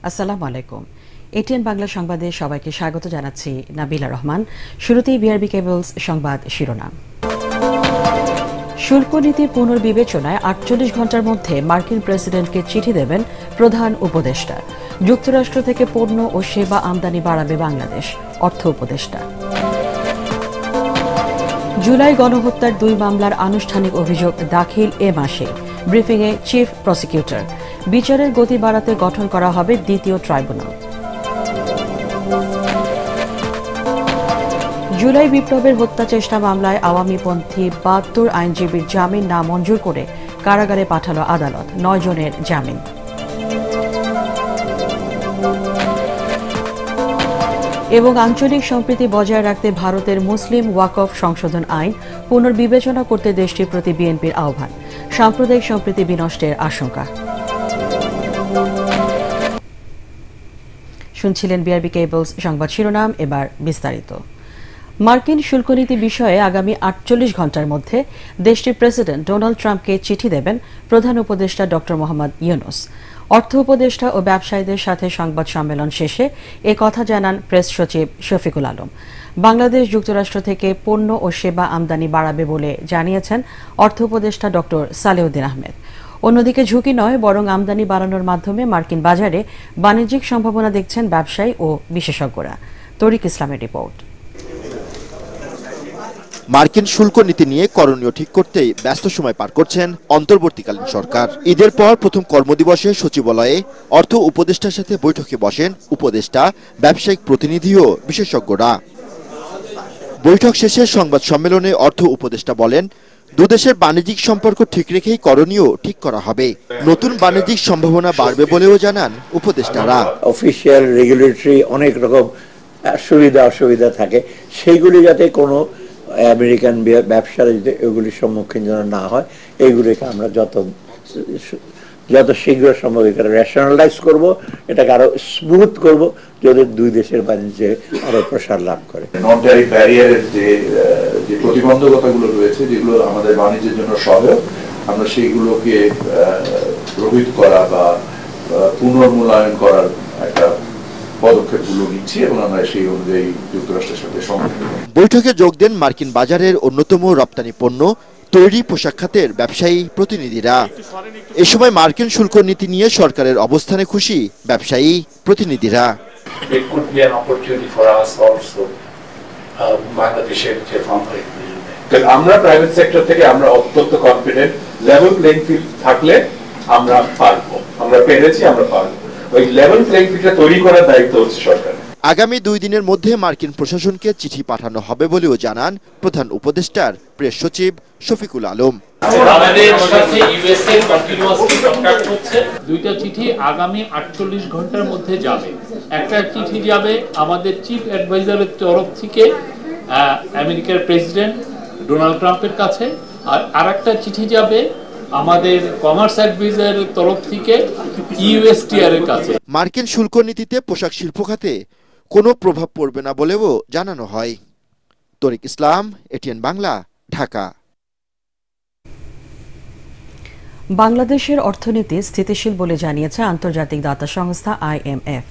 আসসালামু আলাইকুম। এটিএন বাংলা সংবাদে সবাইকে স্বাগত জানাচ্ছি নাবিলা রহমান। শুরুতেই বিআরবি কেবলস সংবাদ শিরোনাম। শুল্ক নীতি পুনর্বিবেচনায় ৪৮ ঘণ্টার মধ্যে মার্কিন প্রেসিডেন্টকে চিঠি দেবেন প্রধান উপদেষ্টা। যুক্তরাষ্ট্র থেকে পণ্য ও সেবা আমদানি বাড়াবে বাংলাদেশ, অর্থ উপদেষ্টা। জুলাই গণহত্যার ২ মামলার আনুষ্ঠানিক অভিযোগ দাখিল এ মাসে, ব্রিফিংয়ে চিফ প্রসিকিউটর। বিচারের গতি বাড়াতে গঠন করা হবে দ্বিতীয় ট্রাইব্যুনাল। জুলাই বিপ্লবের হত্যা চেষ্টা মামলায় আওয়ামীপন্থী ৭২ আইনজীবীর জামিন নামঞ্জুর করে কারাগারে পাঠালো আদালত, ৯ জনের জামিন। এবং আঞ্চলিক সম্প্রীতি বজায় রাখতে ভারতের মুসলিম ওয়াকফ সংশোধন আইন পুনর্বিবেচনা করতে দেশটির প্রতি বিএনপির আহ্বান, সাম্প্রদায়িক সম্প্রীতি বিনষ্টের আশঙ্কা। শুনছিলেন বিআরবি কেবলস সংবাদ শিরোনাম, এবার বিস্তারিত। মার্কিন শুল্কনীতি বিষয়ে আগামী ৪৮ ঘণ্টার মধ্যে দেশটির প্রেসিডেন্ট ডোনাল্ড ট্রাম্পকে চিঠি দেবেন প্রধান উপদেষ্টা ড মোহাম্মদ ইউনূস। অর্থ উপদেষ্টা ও ব্যবসায়ীদের সাথে সংবাদ সম্মেলন শেষে এ কথা জানান প্রেস সচিব শফিকুল আলম। বাংলাদেশ যুক্তরাষ্ট্র থেকে পণ্য ও সেবা আমদানি বাড়াবে বলে জানিয়েছেন অর্থ উপদেষ্টা ড সালেউদ্দিন আহমেদ। অন্যদিকে ঝুঁকি নয়, বরং আমদানি বাড়ানোর মাধ্যমে মার্কিন বাজারে বাণিজ্যিক সম্ভাবনা দেখছেন ব্যবসায়ী ও বিশেষজ্ঞরা। তরিক ইসলামের রিপোর্ট। মার্কিন শুল্ক নীতি নিয়ে করণীয় ঠিক করতেই ব্যস্ত সময় পার করছেন অন্তর্বর্তীকালীন সরকার। ঈদের পর প্রথম কর্মদিবসে সচিবালয়ে অর্থ উপদেষ্টার সাথে বৈঠকে বসেন উপদেষ্টা, ব্যবসায়িক প্রতিনিধি ও বিশেষজ্ঞরা। বৈঠক শেষে সংবাদ সম্মেলনে অর্থ উপদেষ্টা বলেন, দুদেশের বাণিজ্যিক সম্পর্ক ঠিক রেখেই করণীয় ঠিক করা হবে। নতুন বাণিজ্যিক সম্ভাবনা বাড়বে বলেও জানান উপদেষ্টারা। অফিসিয়াল রেগুলেটরি অনেক রকম সুবিধা অসুবিধা থাকে, সেইগুলি যাতে কোনো আমেরিকান ব্যবসায়ী যদি এগুলির সম্মুখীন যেন না হয়, এইগুলিকে আমরা যত শীঘ্র সম্ভব এখানে রেশনালাইজ করব, এটাকে আরো স্মুথ করব, যাতে দুই দেশের বাণিজ্যে আরো প্রসার লাভ করে। নন ট্যারিফ ব্যারিয়ারের যে প্রতিবন্ধকতাগুলো রয়েছে, যেগুলো আমাদের বাণিজ্যের জন্য সহায়ক, আমরা সেইগুলোকে রোহিত করা বা পুনর্মূল্যায়ন করার একটা পদক্ষেপগুলো নিচ্ছি এবং আমরা সেই অনুযায়ী যুক্তরাষ্ট্রের সাথে সম্মত। বৈঠকে যোগ দেন মার্কিন বাজারের অন্যতম রপ্তানি পণ্য তৈরি পোশাক খাতের ব্যবসায়ী প্রতিনিধিরা। এ সময় মার্কিন শুল্ক নীতি নিয়ে সরকারের অবস্থানে খুশি ব্যবসায়ী প্রতিনিধিরা। আমরা প্রাইভেট সেক্টর থেকে আমরা অত্যন্ত কনফিডেন্ট, লেভেল প্লেইং ফিল্ড থাকলে আমরা পারবো, আমরা পেরেছি, আমরা পারবো। ওই লেভেল প্লেইং ফিল্ডটা তৈরি করার দায়িত্ব হচ্ছে সরকারের। আগামী 2 দিনের মধ্যে মার্কিন প্রশাসনকে চিঠি পাঠানো হবে বলেও জানান প্রধান উপদেষ্টার প্রেস সচিব শফিকুল আলম। দুইটা চিঠি আগামী 48 ঘন্টার মধ্যে যাবে। একটা চিঠি যাবে আমাদের চিফ অ্যাডভাইজারের তরফ থেকে আমেরিকার প্রেসিডেন্ট ডোনাল্ড ট্রাম্পের কাছে, আর আরেকটা চিঠি যাবে আমাদের কমার্স অ্যাডভাইজারের তরফ থেকে ইউএসটিআর এর কাছে। মার্কিন শুল্ক নীতিতে পোশাক শিল্প খাতে কোনো প্রভাব পড়বে না বলেও জানানো হয়। তরিক ইসলাম, এটিএন বাংলা, ঢাকা। বাংলাদেশের অর্থনীতি স্থিতিশীল বলে জানিয়েছে আন্তর্জাতিক দাতা সংস্থা IMF।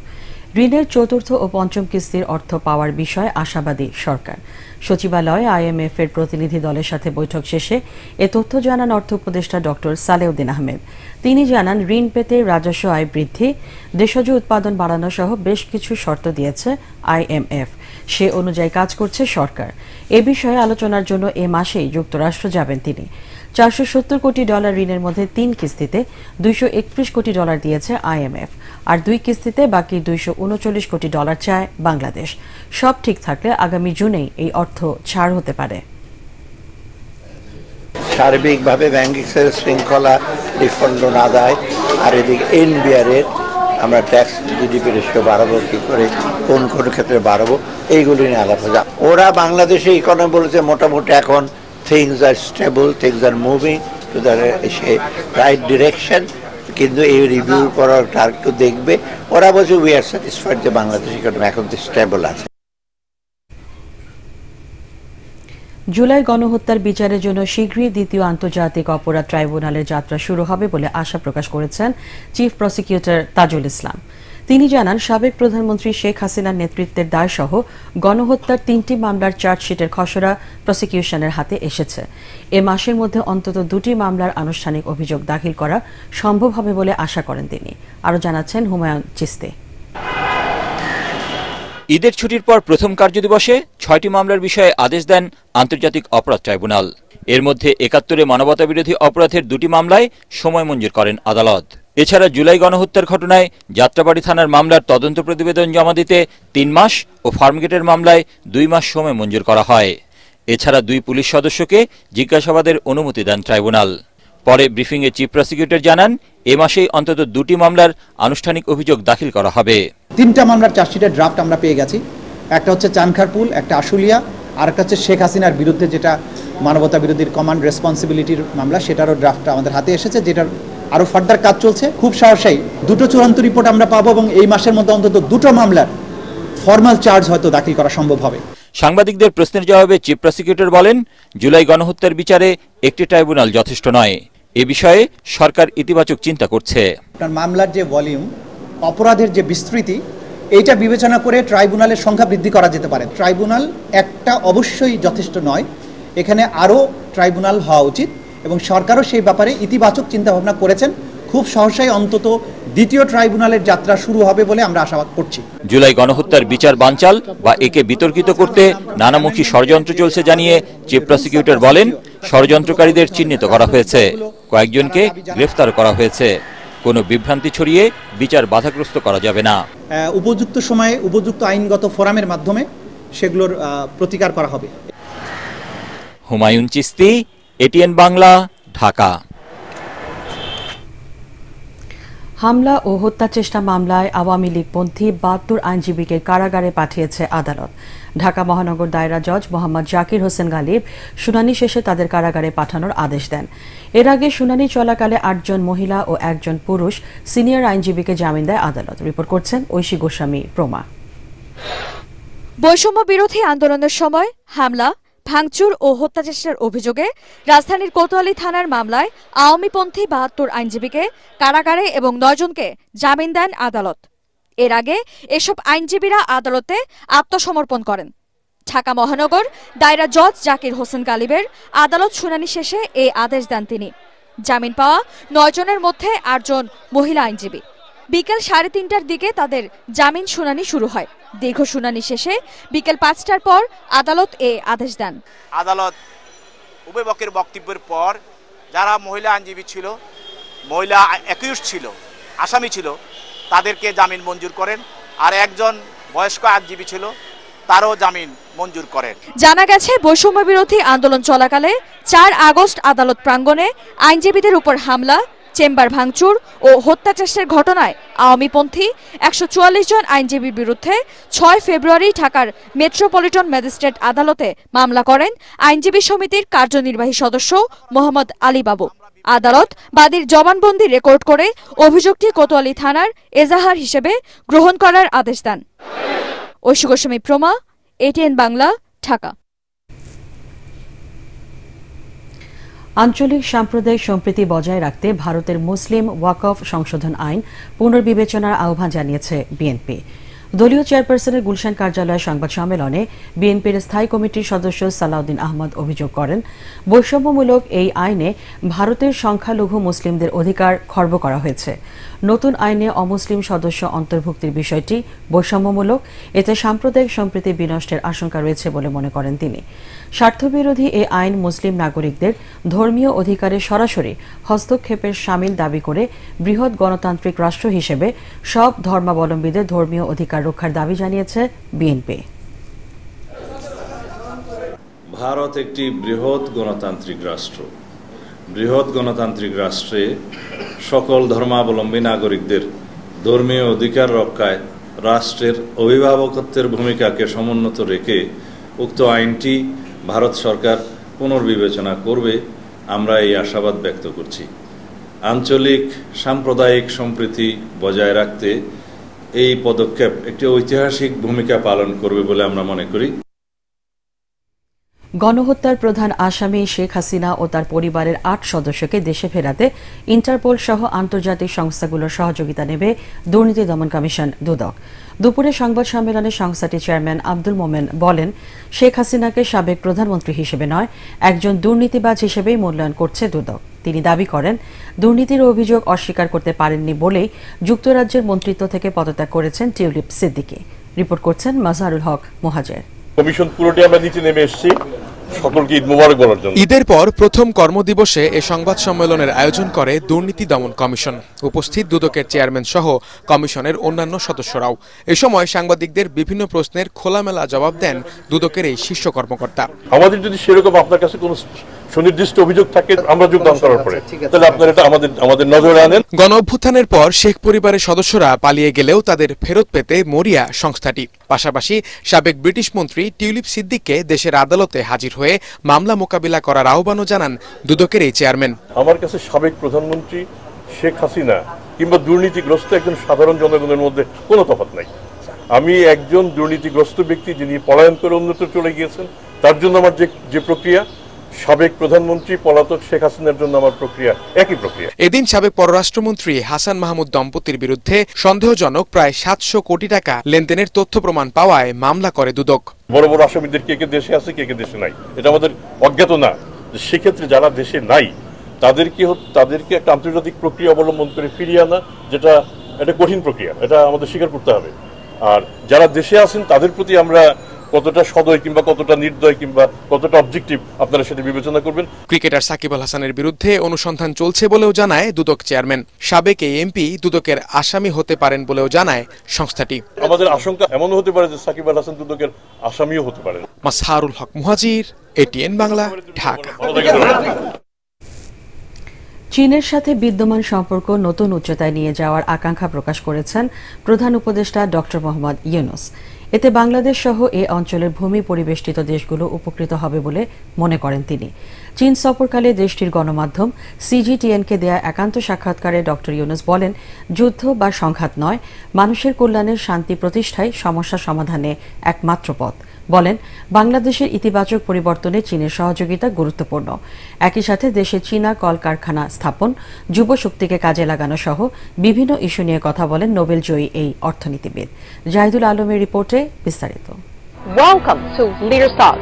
ঋণের ৪র্থ ও ৫ম কিস্তির অর্থ পাওয়ার বিষয়ে আশাবাদী সরকার। সচিবালয়ে IMF এর প্রতিনিধি দলের সাথে বৈঠক শেষে এ তথ্য জানান অর্থ উপদেষ্টা ড সালেউদ্দিন আহমেদ। তিনি জানান, ঋণ পেতে রাজস্ব আয় বৃদ্ধি, দেশজ উৎপাদন বাড়ানো সহ বেশ কিছু শর্ত দিয়েছে IMF। সে অনুযায়ী কাজ করছে সরকার। এ বিষয়ে আলোচনার জন্য এ মাসেই যুক্তরাষ্ট্র যাবেন তিনি। $৪৭০ কোটি ঋণের মধ্যে ৩ কিস্তিতে $২৩১ কোটি দিয়েছে IMF, আর 2 কিস্তিতে বাকি $২৩৯ কোটি চায় বাংলাদেশ। সব ঠিক থাকলে আগামী জুনেই এই অর্থ ছাড় হতে পারে। সার্বিকভাবে ব্যাংকিং শৃঙ্খলা, রিফান্ড আদায়, আর এদিকে NBR এর আমরা ট্যাক্স GDP রেশিও বাড়াবো কি করে, কোন কোন ক্ষেত্রে বাড়াবো, এইগুলি নিয়ে আলাপ হবে। ওরা বাংলাদেশে ইকোনমি বলেছে মোটামুটি এখন things are stable, things are moving to the right direction, কিন্তু এই রিভিউ করার টার্গেট দেখবে। ওরা বলছে উই আর স্যাটিসফাইড যে বাংলাদেশ ইকোনমি এখন স্টেবল আছে। জুলাই গণহত্যার বিচারের জন্য শীঘ্রই দ্বিতীয় আন্তর্জাতিক অপরাধ ট্রাইব্যুনালের যাত্রা শুরু হবে বলে আশা প্রকাশ করেছেন চিফ প্রসিকিউটর তাজুল ইসলাম। তিনি জানান, সাবেক প্রধানমন্ত্রী শেখ হাসিনার নেতৃত্বের দায়সহ গণহত্যার 3টি মামলার চার্জশিটের খসড়া প্রসিকিউশনের হাতে এসেছে। এ মাসের মধ্যে অন্তত 2টি মামলার আনুষ্ঠানিক অভিযোগ দাখিল করা সম্ভব হবে বলে আশা করেন তিনি। আরও জানাচ্ছেন হুমায়ুন চিস্তি। ঈদের ছুটির পর প্রথম কার্যদিবসে 6টি মামলার বিষয়ে আদেশ দেন আন্তর্জাতিক অপরাধ ট্রাইব্যুনাল। এর মধ্যে ৭১-এ মানবতাবিরোধী অপরাধের 2টি মামলায় সময় মঞ্জুর করেন আদালত। এছাড়া জুলাই গণহত্যার ঘটনায় যাত্রাবাড়ি থানার মামলার তদন্ত প্রতিবেদন জমা দিতে 3 মাস ও ফার্মগেটের মামলায় 2 মাস সময় মঞ্জুর করা হয়। এছাড়া 2 পুলিশ সদস্যকে জিজ্ঞাসাবাদের অনুমতি দেন ট্রাইব্যুনাল। পরে ব্রিফিংয়ে চিফ প্রসিকিউটর জানান, এ মাসেই অন্তত 2টি মামলার আনুষ্ঠানিক অভিযোগ দাখিল করা হবে। 3টা মামলার চার্জশিটের ড্রাফট আমরা পেয়ে গেছি। একটা হচ্ছে চানখারপুল, একটা আশুলিয়া, আর একটা হচ্ছে শেখ হাসিনার বিরুদ্ধে যেটা মানবতা বিরোধীর কমান্ড রেসপন্সিবিলিটির মামলা, সেটারও ড্রাফট আমাদের হাতে এসেছে, যেটার আরও ফার্দার কাজ চলছে। খুব সহসাই 2টো চূড়ান্ত রিপোর্ট আমরা পাবো এবং এই মাসের মধ্যে অন্তত 2টো মামলার ফর্মাল চার্জ হয়তো দাখিল করা সম্ভব হবে। সাংবাদিকদের প্রশ্নের জবাবে চিফ প্রসিকিউটর বলেন, জুলাই গণহত্যার বিচারে একটি ট্রাইব্যুনাল যথেষ্ট নয়। এ বিষয়ে সরকার ইতিবাচক চিন্তা করছে। আপনার মামলার যে ভলিউম, অপরাধের যে বিস্তৃতি, এইটা বিবেচনা করে ট্রাইব্যুনালের সংখ্যা বৃদ্ধি করা যেতে পারে। ট্রাইব্যুনাল একটা অবশ্যই যথেষ্ট নয়, এখানে আরও ট্রাইব্যুনাল হওয়া উচিত এবং সরকারও সেই ব্যাপারে ইতিবাচক চিন্তাভাবনা করেছেন। খুব সহসাই অন্তত 2য় ট্রাইব্যুনালের যাত্রা শুরু হবে বলে আমরা আশাবাদ করছি। জুলাই গণহত্যার বিচার বানচাল বা একে বিতর্কিত করতে নানামুখী ষড়যন্ত্র চলছে জানিয়ে চিফ প্রসিকিউটর বলেন, ষড়যন্ত্রকারীদের চিহ্নিত করা হয়েছে, কয়েকজনকে গ্রেফতার করা হয়েছে। কোনো বিভ্রান্তি ছড়িয়ে বিচার বাধাগ্রস্ত করা যাবে না। উপযুক্ত সময়ে উপযুক্ত আইনগত ফোরামের মাধ্যমে সেগুলোর প্রতিকার করা হবে। হুমায়ুন চিস্তি, এটিএন বাংলা, ঢাকা। হামলা ও হত্যা চেষ্টা মামলায় আওয়ামী লীগপন্থী 72 আইনজীবীকে কারাগারে পাঠিয়েছে আদালত। ঢাকা মহানগর দায়রা জজ মোহাম্মদ জাকির হোসেন গালিব শুনানি শেষে তাদের কারাগারে পাঠানোর আদেশ দেন। এর আগে শুনানি চলাকালে 8 জন মহিলা ও 1 জন পুরুষ সিনিয়র আইনজীবীকে জামিন দেয় আদালত। রিপোর্ট করছেন ঐশী গোস্বামী প্রমা। বৈষম্য বিরোধী আন্দোলনের সময় হামলা, ভাঙচুর ও হত্যাচেষ্টার অভিযোগে রাজধানীর কোতোয়ালি থানার মামলায় আওয়ামীপন্থী 72 আইনজীবীকে কারাগারে এবং 9 জনকে জামিন দেন আদালত। এর আগে এসব আইনজীবীরা আদালতে আত্মসমর্পণ করেন। ঢাকা মহানগর দায়রা জজ জাকির হোসেন গালিবের আদালত শুনানি শেষে এই আদেশ দেন তিনি। জামিন পাওয়া 9 জনের মধ্যে 8 জন মহিলা আইনজীবী। বিকেল 3:30টার দিকে তাদের জামিন শুনানি শুরু হয়। দীর্ঘ শুনানি শেষে বিকেল 5টার পর আদালত এই আদেশ দেন। আদালত উভয় পক্ষের বক্তব্যের পর যারা মহিলা আইনজীবী ছিল, মহিলা অ্যাকিউজড ছিল, আসামি ছিল, তাদেরকে জামিন মঞ্জুর করেন। আর একজন বয়স্ক আইনজীবী ছিল, তারও জামিন মঞ্জুর করেন। জানা গেছে, বৈষম্য বিরোধী আন্দোলন চলাকালে 4 আগস্ট আদালত প্রাঙ্গণে আইনজীবীদের উপর হামলা, চেম্বার ভাঙচুর ও হত্যাচেষ্টার ঘটনায় আওয়ামীপন্থী 144 জন আইনজীবীর বিরুদ্ধে 6 ফেব্রুয়ারি ঢাকার মেট্রোপলিটন ম্যাজিস্ট্রেট আদালতে মামলা করেন আইনজীবী সমিতির কার্যনির্বাহী সদস্য মোহাম্মদ আলী বাবু। আদালত বাদীর জবানবন্দি রেকর্ড করে অভিযোগটি কোতোয়ালি থানার এজাহার হিসেবে গ্রহণ করার আদেশ দেন। ঐশী গোস্বামী প্রমা, এটিএন বাংলা, ঢাকা। আঞ্চলিক সাম্প্রদায়িক সম্প্রীতি বজায় রাখতে ভারতের মুসলিম ওয়াকফ সংশোধন আইন পুনর্বিবেচনার আহ্বান জানিয়েছে বিএনপি। দলীয় চেয়ারপারসনের গুলশান কার্যালয়ে সংবাদ সম্মেলনে বিএনপির স্থায়ী কমিটির সদস্য সালাউদ্দিন আহমদ অভিযোগ করেন, বৈষম্যমূলক এই আইনে ভারতের সংখ্যালঘু মুসলিমদের অধিকার খর্ব করা হয়েছে। নতুন আইনে অমুসলিম সদস্য অন্তর্ভুক্তির বিষয়টি বৈষম্যমূলক, এতে সাম্প্রদায়িক সম্প্রীতি বিনষ্টের আশঙ্কা রয়েছে বলে মনে করেন তিনি। স্বার্থবিরোধী এই আইন মুসলিম নাগরিকদের ধর্মীয় অধিকারে সরাসরি হস্তক্ষেপের শামিল দাবি করে বৃহৎ গণতান্ত্রিক রাষ্ট্র হিসেবে সব ধর্মাবলম্বীদের ধর্মীয় অধিকার রক্ষার দাবি জানিয়েছে বিএনপি। ভারত একটি বৃহৎ গণতান্ত্রিক রাষ্ট্র। বৃহৎ গণতান্ত্রিক রাষ্ট্রে সকল ধর্মাবলম্বী নাগরিকদের ধর্মীয় অধিকার রক্ষায় রাষ্ট্রের অভিভাবকত্বের ভূমিকাকে সমুন্নত রেখে উক্ত আইনটি ভারত সরকার পুনর্বিবেচনা করবে, আমরা এই আশাবাদ ব্যক্ত করছি। আঞ্চলিক সাম্প্রদায়িক সম্প্রীতি বজায় রাখতে এই পদক্ষেপ একটি ঐতিহাসিক ভূমিকা পালন করবে বলে আমরা মনে করি। গণহত্যার প্রধান আসামি শেখ হাসিনা ও তার পরিবারের ৮ সদস্যকে দেশে ফেরাতে ইন্টারপোল সহ আন্তর্জাতিক সংস্থাগুলোর সহযোগিতা নেবে দুর্নীতি দমন কমিশন দুদক। দুপুরে সংবাদ সম্মেলনে সংস্থাটির চেয়ারম্যান আব্দুল মোমেন বলেন, শেখ হাসিনাকে সাবেক প্রধানমন্ত্রী হিসেবে নয়, একজন দুর্নীতিবাজ হিসেবেই মূল্যায়ন করছে দুদক। তিনি দাবি করেন, দুর্নীতির অভিযোগ অস্বীকার করতে পারেননি বলেই যুক্তরাজ্যের মন্ত্রিত্ব থেকে পদত্যাগ করেছেন টিউলিপ সিদ্দিকী। রিপোর্ট করছেন মাজহারুল হক মুহাজের। কমিশন পুরোটি আমরা নিচে নেমে এসেছি সকলকে ঈদ মোবারক বলার জন্য। ঈদের পর প্রথম কর্মদিবসে এ সংবাদ সম্মেলনের আয়োজন করে দুর্নীতি দমন কমিশন। উপস্থিত দুদকের চেয়ারম্যান সহ কমিশনের অন্যান্য সদস্যরাও। এ সময় সাংবাদিকদের বিভিন্ন প্রশ্নের খোলামেলা জবাব দেন দুদকের এই শীর্ষ কর্মকর্তা। আমাদের যদি সেরকম আপনার কাছে কোনো সুনির্দিষ্ট অভিযোগ থাকে আমরা যোগদান করার পরে তাহলে আপনারা এটা আমাদের নজরে আনেন। গণ অভ্যুত্থানের পর শেখ পরিবারের সদস্যরা পালিয়ে গেলেও তাদের ফেরত পেতে মরিয়া সংস্থাটি। পাশাপাশি সাবেক ব্রিটিশ মন্ত্রী টিউলিপ সিদ্দিককে দেশের আদালতে হাজির হয়ে মামলা মোকাবিলা করার আহ্বানও জানান দুদকের এই চেয়ারম্যান। আমার কাছে সাবেক প্রধানমন্ত্রী শেখ হাসিনা কিংবা দুর্নীতিগ্রস্ত একজন সাধারণ জনগণের মধ্যে কোনো তফাৎ নাই। আমি একজন দুর্নীতিগ্রস্ত ব্যক্তি যিনি পলায়ন করে অন্যত্র চলে গিয়েছেন, তার জন্য আমার যে প্রক্রিয়া, সাবেক প্রধানমন্ত্রী পলাতক শেখ হাসিনার জন্য আমার প্রক্রিয়া একই প্রক্রিয়া। এদিন সাবেক পররাষ্ট্রমন্ত্রী হাসান মাহমুদ দম্পতির বিরুদ্ধে সন্দেহজনক প্রায় ৭০০ কোটি টাকা লেনদেনের তথ্য প্রমাণ পাওয়ায় মামলা করে দুদক। বড় বড় আসামিদের কে কে দেশে আছে, কে কে দেশে নাই, এটা আমাদের অজ্ঞাত না। সেক্ষেত্রে যারা দেশে নাই তাদেরকে একটা আন্তর্জাতিক প্রক্রিয়া অবলম্বন করে ফিরিয়ে আনা, যেটা একটা কঠিন প্রক্রিয়া, এটা আমাদের স্বীকার করতে হবে। আর যারা দেশে আছেন তাদের প্রতি আমরা কতটা সদয় কিংবা কতটা নির্দয় কিংবা কতটা অবজেক্টিভ আপনারা সেটা বিবেচনা করবেন। ক্রিকেটার সাকিব আল হাসানের বিরুদ্ধে অনুসন্ধান চলছে বলেও জানায় দুদক চেয়ারম্যান। সাবেক এই এমপি দুদকের আসামি হতে পারেন বলেও জানায় সংস্থাটি। আমাদের আশঙ্কা এমন হতে পারে যে সাকিব আল হাসান দুদকের আসামিও হতে পারেন। মাজহারুল হক মুহাজির, এটিএন বাংলা, ঢাকা। চীনের সাথে বিদ্যমান সম্পর্ক নতুন উচ্চতায় নিয়ে যাওয়ার আকাঙ্ক্ষা প্রকাশ করেছেন প্রধান উপদেষ্টা ডক্টর মোহাম্মদ ইউনূস। এতে বাংলাদেশ সহ এ অঞ্চলের ভূমি পরিবেষ্টিত দেশগুলো উপকৃত হবে বলে মনে করেন তিনি। চীন সফরকালে দেশটির গণমাধ্যম সিজিটিএনকে দেয়া একান্ত সাক্ষাৎকারে ডক্টর ইউনূস বলেন, যুদ্ধ বা সংঘাত নয়, মানুষের কল্যাণের শান্তি প্রতিষ্ঠাই সমস্যা সমাধানে একমাত্র পথ। বলেন, বাংলাদেশের ইতিবাচক পরিবর্তনে চীনের সহযোগিতা গুরুত্বপূর্ণ। একই সাথে দেশে চীনা কলকারখানা স্থাপন, যুব শক্তিকে কাজে লাগানো সহ বিভিন্ন ইস্যু নিয়ে কথা বলেন নোবেলজয়ী এই অর্থনীতিবিদ। জাহিদুল আলমের রিপোর্টে বিস্তারিত। Welcome to Leaders Talk.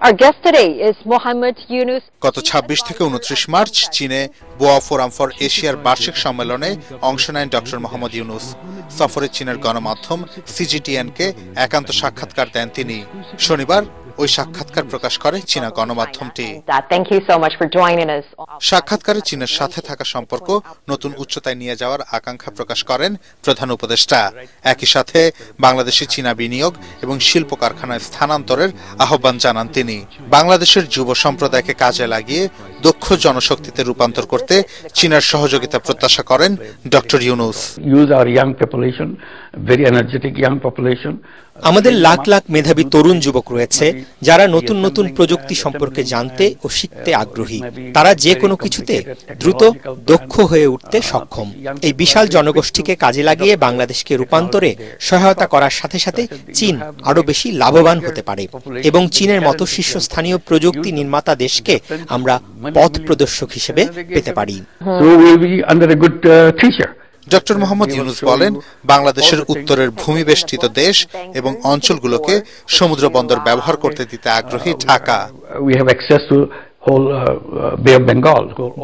Our guest today is Mohammed Yunus. গত ২৬ থেকে ২৯ মার্চ চীনে বোয়া ফোরাম ফর এশিয়ার বার্ষিক সম্মেলনে অংশ নেন ডক্টর মোহাম্মদ ইউনূস। সফরে চীনের গণমাধ্যম সিজিটিএনকে একান্ত সাক্ষাৎকার দেন তিনি। শনিবার ওই সাক্ষাৎকার প্রকাশ করে চীনা গণমাধ্যমটি। সাক্ষাৎকারে চীনের সাথে থাকা সম্পর্ক নতুন উচ্চতায় নিয়ে যাওয়ার আকাঙ্ক্ষা প্রকাশ করেন প্রধান উপদেষ্টা। একই সাথে বাংলাদেশে চীনা বিনিয়োগ এবং শিল্প কারখানায় স্থানান্তরের আহ্বান জানান তিনি। বাংলাদেশের যুব সম্প্রদায়কে কাজে লাগিয়ে দক্ষ জনশক্তিতে রূপান্তর করতে চীনের সহযোগিতা প্রত্যাশা করেন ডক্টর ইউনূস। আমাদের লাখ লাখ মেধাবী তরুণ যুবক রয়েছে যারা নতুন নতুন প্রযুক্তি সম্পর্কে জানতে ও শিখতে আগ্রহী। তারা যে কোনো কিছুতে দ্রুত দক্ষ হয়ে উঠতে সক্ষম। এই বিশাল জনগোষ্ঠীকে কাজে লাগিয়ে বাংলাদেশকে রূপান্তরে সহায়তা করার সাথে সাথে চীন আরো বেশি লাভবান হতে পারে এবং চীনের মতো শীর্ষস্থানীয় প্রযুক্তি নির্মাতা দেশকে আমরা পথ প্রদর্শক হিসেবে পেতে পারি। ডক্টর মোহাম্মদ ইউনূস বলেন, বাংলাদেশের উত্তরের ভূমিবেষ্টিত দেশ এবং অঞ্চলগুলোকে সমুদ্র বন্দর ব্যবহার করতে দিতে আগ্রহী ঢাকা।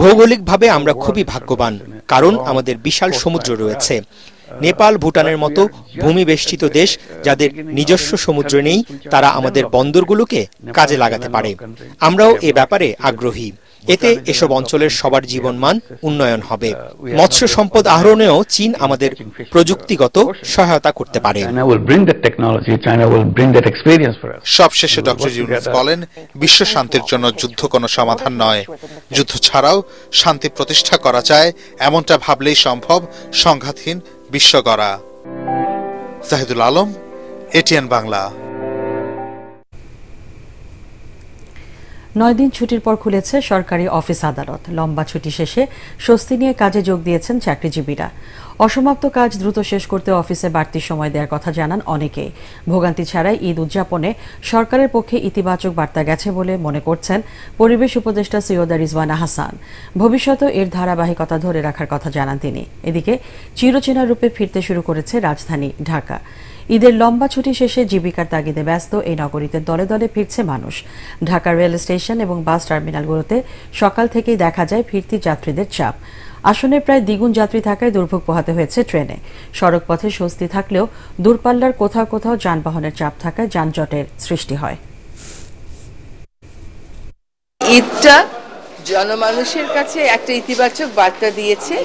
ভৌগোলিকভাবে আমরা খুবই ভাগ্যবান, কারণ আমাদের বিশাল সমুদ্র রয়েছে। নেপাল, ভুটানের মতো ভূমিবেষ্টিত দেশ যাদের নিজস্ব সমুদ্র নেই, তারা আমাদের বন্দরগুলোকে কাজে লাগাতে পারে। আমরাও এ ব্যাপারে আগ্রহী। এতে এসব অঞ্চলের সবার জীবনমান উন্নয়ন হবে। মৎস্য সম্পদ আহরণেও চীন আমাদের প্রযুক্তিগত সহায়তা করতে পারে। সবশেষে ডক্টর ইউনূস বলেন, বিশ্ব শান্তির জন্য যুদ্ধ কোনো সমাধান নয়। যুদ্ধ ছাড়াও শান্তি প্রতিষ্ঠা করা যায়, এমনটা ভাবলেই সম্ভব সংঘাতহীন বিশ্ব গড়া। জাহিদুল আলম, এটিএন বাংলা। 9 দিন ছুটির পর খুলেছে সরকারি অফিস আদালত। লম্বা ছুটি শেষে স্বস্তি নিয়ে কাজে যোগ দিয়েছেন চাকরিজীবীরা। অসমাপ্ত কাজ দ্রুত শেষ করতে অফিসে বাড়তি সময় দেওয়ার কথা জানান অনেকেই। ভোগান্তি ছাড়াই ঈদ উদযাপনে সরকারের পক্ষে ইতিবাচক বার্তা গেছে বলে মনে করছেন পরিবেশ উপদেষ্টা সৈয়দা রিজওয়ানা হাসান। ভবিষ্যতেও এর ধারাবাহিকতা ধরে রাখার কথা জানান তিনি। এদিকে চিরচেনা রূপে ফিরতে শুরু করেছে রাজধানী ঢাকা। ঈদের লম্বা ছুটি শেষে জীবিকার তাগিদে ব্যস্ত এই নগরীতে দলে দলে ফিরছে মানুষ। ঢাকার রেল স্টেশন এবং বাস টার্মিনালগুলোতে সকাল থেকেই দেখা যায় ফিরতি যাত্রীদের চাপ। আসনে প্রায় দ্বিগুণ যাত্রী থাকায় দুর্ভোগ পোহাতে হয়েছে ট্রেনে। সড়ক পথে স্বস্তি থাকলেও দূরপাল্লার কোথাও কোথাও যানবাহনের চাপ থাকায় যানজটের সৃষ্টি হয়। ঈদটা জনমানুষের কাছে একটা ইতিবাচক বার্তা দিয়েছে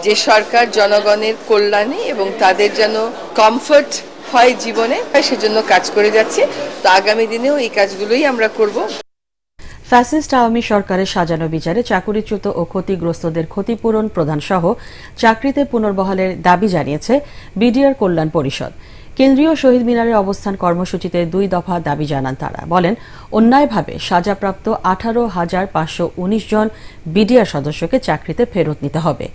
যে সরকার জনগণের কল্যাণে এবং তাদের যেন কমফর্ট হয় জীবনে, সেজন্য কাজ করে যাচ্ছে। তো আগামী দিনেও এই কাজগুলোই আমরা করব। ফ্যাসিস্ট আওয়ামী সরকারের সাজানো বিচারে চাকুরিচ্যুত ও ক্ষতিগ্রস্তদের ক্ষতিপূরণ প্রদান সহ চাকরিতে পুনর্বহালের দাবি জানিয়েছে বিডিআর কল্যাণ পরিষদ। কেন্দ্রীয় শহীদ মিনারে অবস্থান কর্মসূচিতে 2 দফা দাবি জানান তারা। বলেন, অন্যায়ভাবে সাজাপ্রাপ্ত 18,519 জন বিডিআর সদস্যকে চাকরিতে ফেরত নিতে হবে।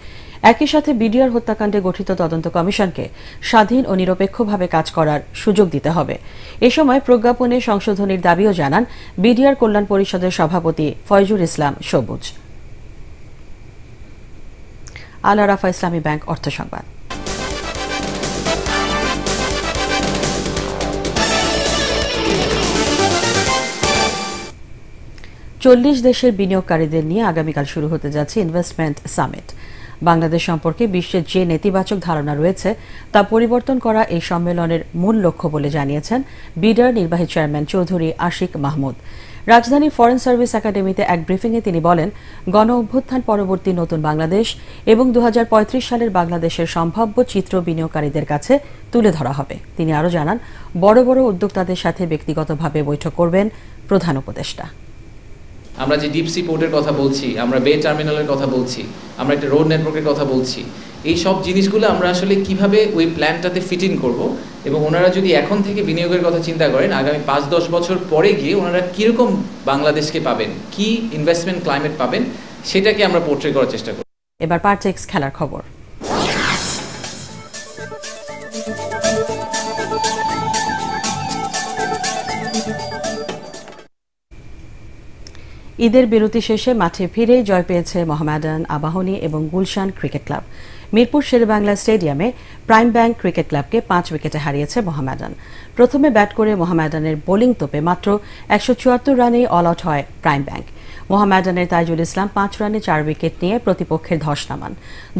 একই সাথে বিডিআর হত্যাকাণ্ডে গঠিত তদন্ত কমিশনকে স্বাধীন ও নিরপেক্ষভাবে কাজ করার সুযোগ দিতে হবে। এ সময় প্রজ্ঞাপনে সংশোধনীর দাবিও জানান বিডিআর কল্যাণ পরিষদের সভাপতি ফয়জুল ইসলাম সবুজ। আল আরাফা ইসলামী ব্যাংক অর্থ সংবাদ। চল্লিশ দেশের বিনিয়োগকারীদের নিয়ে আগামীকাল শুরু হতে যাচ্ছে ইনভেস্টমেন্ট সামিট। বাংলাদেশ সম্পর্কে বিশ্বের যে নেতিবাচক ধারণা রয়েছে তা পরিবর্তন করা এই সম্মেলনের মূল লক্ষ্য বলে জানিয়েছেন বিডিআর নির্বাহী চেয়ারম্যান চৌধুরী আশিক মাহমুদ। রাজধানীর ফরেন সার্ভিস একাডেমিতে এক ব্রিফিংয়ে তিনি বলেন, গণ অভ্যুত্থান পরবর্তী নতুন বাংলাদেশ এবং 2035 সালের বাংলাদেশের সম্ভাব্য চিত্র বিনিয়োগকারীদের কাছে তুলে ধরা হবে। তিনি আরও জানান, বড় বড় উদ্যোক্তাদের সাথে ব্যক্তিগতভাবে বৈঠক করবেন প্রধান উপদেষ্টা। আমরা যে ডিপ সি পোর্টের কথা বলছি, আমরা বে টার্মিনালের কথা বলছি, আমরা একটা রোড নেটওয়ার্কের কথা বলছি, এই সব জিনিসগুলো আমরা আসলে কিভাবে ওই প্ল্যানটাতে ফিট ইন করবো এবং ওনারা যদি এখন থেকে বিনিয়োগের কথা চিন্তা করেন আগামী 5-10 বছর পরে গিয়ে ওনারা কীরকম বাংলাদেশকে পাবেন, কি ইনভেস্টমেন্ট ক্লাইমেট পাবেন, সেটাকে আমরা পোর্ট্রে করার চেষ্টা করি। এবার পারটেক্স খেলার খবর। ঈদের বিরতি শেষে মাঠে ফিরেই জয় পেয়েছে মোহামেডান, আবাহনী এবং গুলশান ক্রিকেট ক্লাব। মিরপুর শেরেবাংলা স্টেডিয়ামে প্রাইম ব্যাংক ক্রিকেট ক্লাবকে 5 উইকেটে হারিয়েছে মোহামেডান। প্রথমে ব্যাট করে মোহামেডানের বোলিং তোপে মাত্র 174 রানেই অল আউট হয় প্রাইম ব্যাংক। মোহামেডানের তাইজুল ইসলাম 5 রানে 4 উইকেট নিয়ে প্রতিপক্ষের ধস নামান।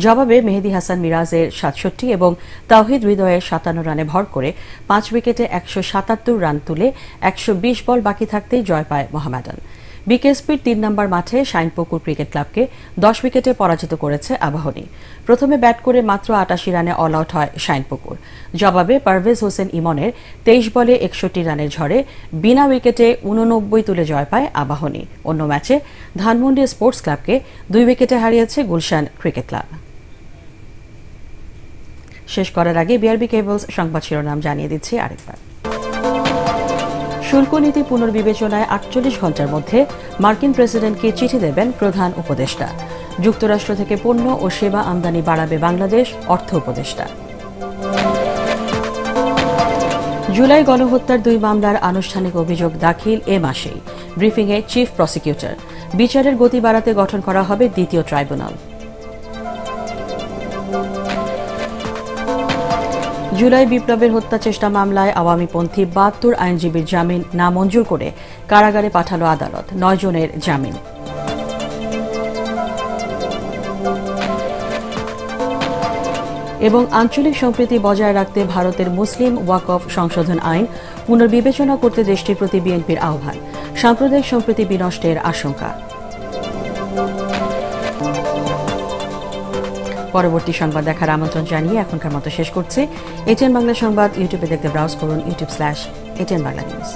জবাবে মেহেদী হাসান মিরাজের 67 এবং তাওহিদ হৃদয়ের 57 রানে ভর করে 5 উইকেটে 177 রান তুলে 120 বল বাকি থাকতেই জয় পায় মোহামেডান। বিকেএসপির 3 নম্বর মাঠে শাইনপুকুর ক্রিকেট ক্লাবকে 10 উইকেটে পরাজিত করেছে আবাহনী। প্রথমে ব্যাট করে মাত্র 88 রানে অল আউট হয় শাইনপুকুর। জবাবে পারভেজ হোসেন ইমনের 23 বলে 61 রানের ঝড়ে বিনা উইকেটে 89 তুলে জয় পায় আবাহনী। অন্য ম্যাচে ধানমন্ডি স্পোর্টস ক্লাবকে 2 উইকেটে হারিয়েছে গুলশান ক্রিকেট ক্লাব। শেষ করার আগে বিআরবি কেবলস সংবাদ শিরোনাম জানিয়ে দিচ্ছি আরেকবার। শুল্ক নীতি পুনর্বিবেচনায় 48 ঘণ্টার মধ্যে মার্কিন প্রেসিডেন্টকে চিঠি দেবেন প্রধান উপদেষ্টা। যুক্তরাষ্ট্র থেকে পণ্য ও সেবা আমদানি বাড়াবে বাংলাদেশ, অর্থ উপদেষ্টা। জুলাই গণহত্যার 2 মামলার আনুষ্ঠানিক অভিযোগ দাখিল এ মাসেই। ব্রিফিংয়ে চিফ প্রসিকিউটর। বিচারের গতি বাড়াতে গঠন করা হবে দ্বিতীয় ট্রাইব্যুনাল। জুলাই বিপ্লবের হত্যা চেষ্টা মামলায় আওয়ামীপন্থী 72 আইনজীবীর জামিন নামঞ্জুর করে কারাগারে পাঠালো আদালত। 9 জনের জামিন। এবং আঞ্চলিক সম্প্রীতি বজায় রাখতে ভারতের মুসলিম ওয়াকফ সংশোধন আইন পুনর্বিবেচনা করতে দেশটির প্রতি বিএনপির আহ্বান। সাম্প্রদায়িক সম্প্রীতি বিনষ্টের আশঙ্কা। পরবর্তী সংবাদ দেখার আমন্ত্রণ জানিয়ে এখনকার মতো শেষ করছি। এটিএন বাংলা সংবাদ ইউটিউবে দেখতে ব্রাউজ করুন youtube/ATN Bangla News।